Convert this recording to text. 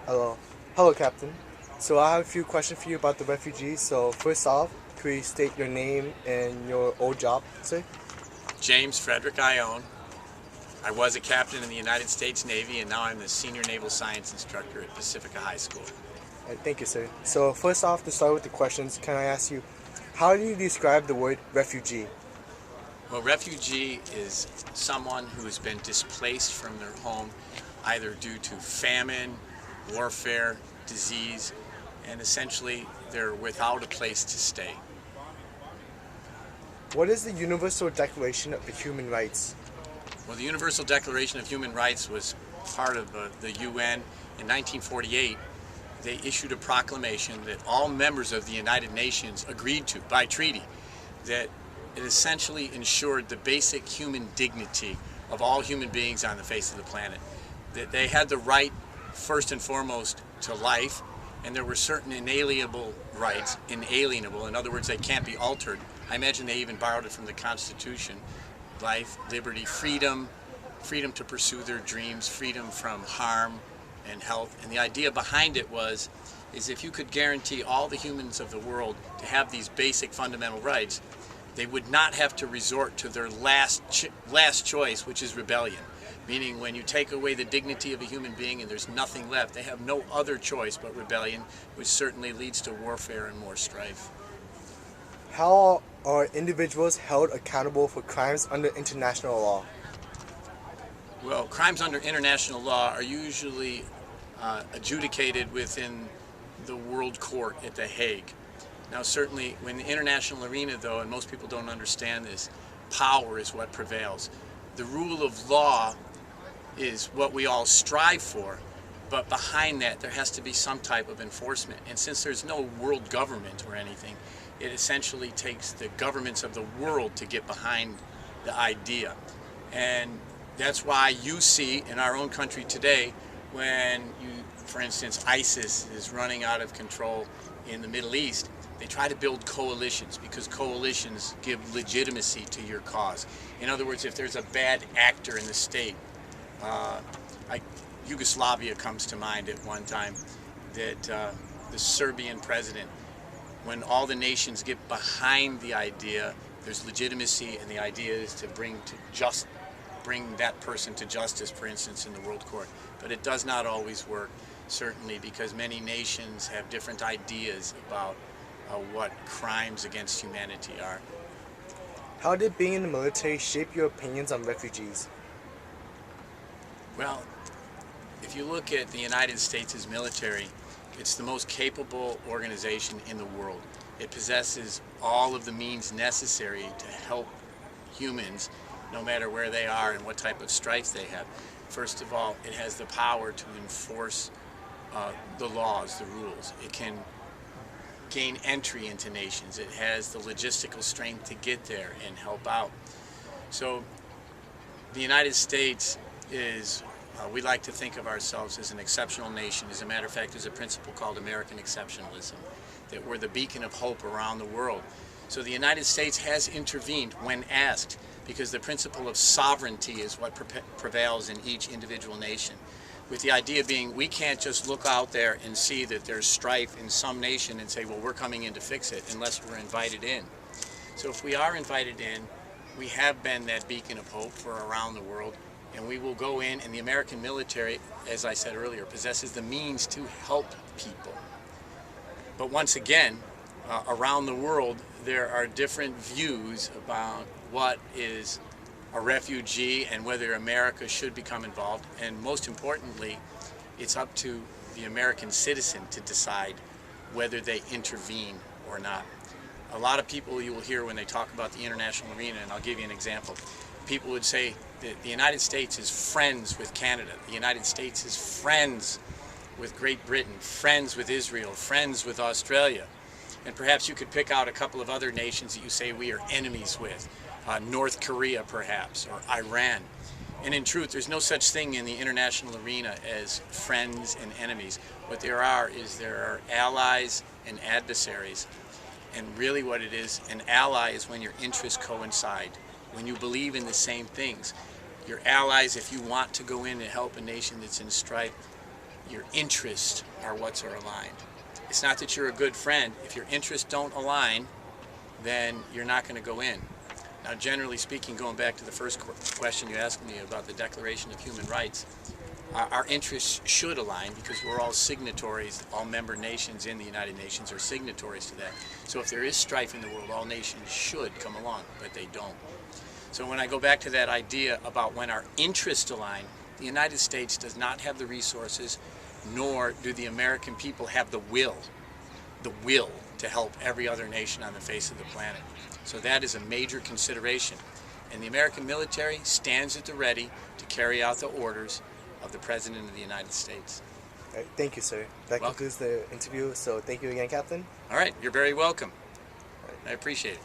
Hello. Hello, Captain. So I have a few questions for you about the refugees. So first off, could you state your name and your old job, sir? James Frederick Iannone. I was a captain in the United States Navy, and now I'm the senior naval science instructor at Pacifica High School. Thank you, sir. So first off, to start with the questions, can I ask you, how do you describe the word refugee? Well, refugee is someone who has been displaced from their home either due to famine, warfare, disease, and essentially they're without a place to stay. What is the Universal Declaration of Human Rights? Well, the Universal Declaration of Human Rights was part of the UN in 1948. They issued a proclamation that all members of the United Nations agreed to by treaty, that it essentially ensured the basic human dignity of all human beings on the face of the planet, that they had the right first and foremost to life, and there were certain inalienable rights, in other words, they can't be altered. I imagine they even borrowed it from the Constitution: life, liberty, freedom to pursue their dreams, freedom from harm and health. And the idea behind it is if you could guarantee all the humans of the world to have these basic fundamental rights, they would not have to resort to their last choice, which is rebellion. Meaning, when you take away the dignity of a human being and there's nothing left, they have no other choice but rebellion, which certainly leads to warfare and more strife. How are individuals held accountable for crimes under international law? Well, crimes under international law are usually adjudicated within the World Court at The Hague. Now, certainly, when the international arena, though, and most people don't understand this, power is what prevails. The rule of law is what we all strive for, but behind that there has to be some type of enforcement. And since there's no world government or anything, it essentially takes the governments of the world to get behind the idea. And that's why you see in our own country today, when for instance, ISIS is running out of control in the Middle East, they try to build coalitions, because coalitions give legitimacy to your cause. In other words, if there's a bad actor in the state, like Yugoslavia comes to mind at one time, that the Serbian president, when all the nations get behind the idea, there's legitimacy, and the idea is to bring that person to justice, for instance, in the World Court. But it does not always work, certainly, because many nations have different ideas about what crimes against humanity are. How did being in the military shape your opinions on refugees? Well, if you look at the United States' military, it's the most capable organization in the world. It possesses all of the means necessary to help humans, no matter where they are and what type of strife they have. First of all, it has the power to enforce the laws, the rules. It can gain entry into nations. It has the logistical strength to get there and help out. So the United States is, we like to think of ourselves as an exceptional nation. As a matter of fact, there's a principle called American exceptionalism, that we're the beacon of hope around the world. So the United States has intervened when asked, because the principle of sovereignty is what prevails in each individual nation. With the idea being, we can't just look out there and see that there's strife in some nation and say, well, we're coming in to fix it, unless we're invited in. So if we are invited in, we have been that beacon of hope for around the world, and we will go in, and the American military, as I said earlier, possesses the means to help people. But once again, around the world, there are different views about what is a refugee and whether America should become involved. And most importantly, it's up to the American citizen to decide whether they intervene or not. A lot of people you will hear when they talk about the international arena, and I'll give you an example. People would say that the United States is friends with Canada. The United States is friends with Great Britain, friends with Israel, friends with Australia. And perhaps you could pick out a couple of other nations that you say we are enemies with. North Korea, perhaps, or Iran. And in truth, there's no such thing in the international arena as friends and enemies. What there are allies and adversaries. And really what it is, an ally is when your interests coincide, when you believe in the same things. Your allies, if you want to go in and help a nation that's in strife, your interests are what's are aligned. It's not that you're a good friend. If your interests don't align, then you're not going to go in. Now, generally speaking, going back to the first question you asked me about the Declaration of Human Rights, our interests should align because we're all signatories, all member nations in the United Nations are signatories to that. So if there is strife in the world, all nations should come along, but they don't. So when I go back to that idea about when our interests align, the United States does not have the resources, nor do the American people have the will to help every other nation on the face of the planet. So that is a major consideration. And the American military stands at the ready to carry out the orders of the President of the United States. All right, thank you, sir. That concludes the interview, so thank you again, Captain. All right, you're very welcome. I appreciate it.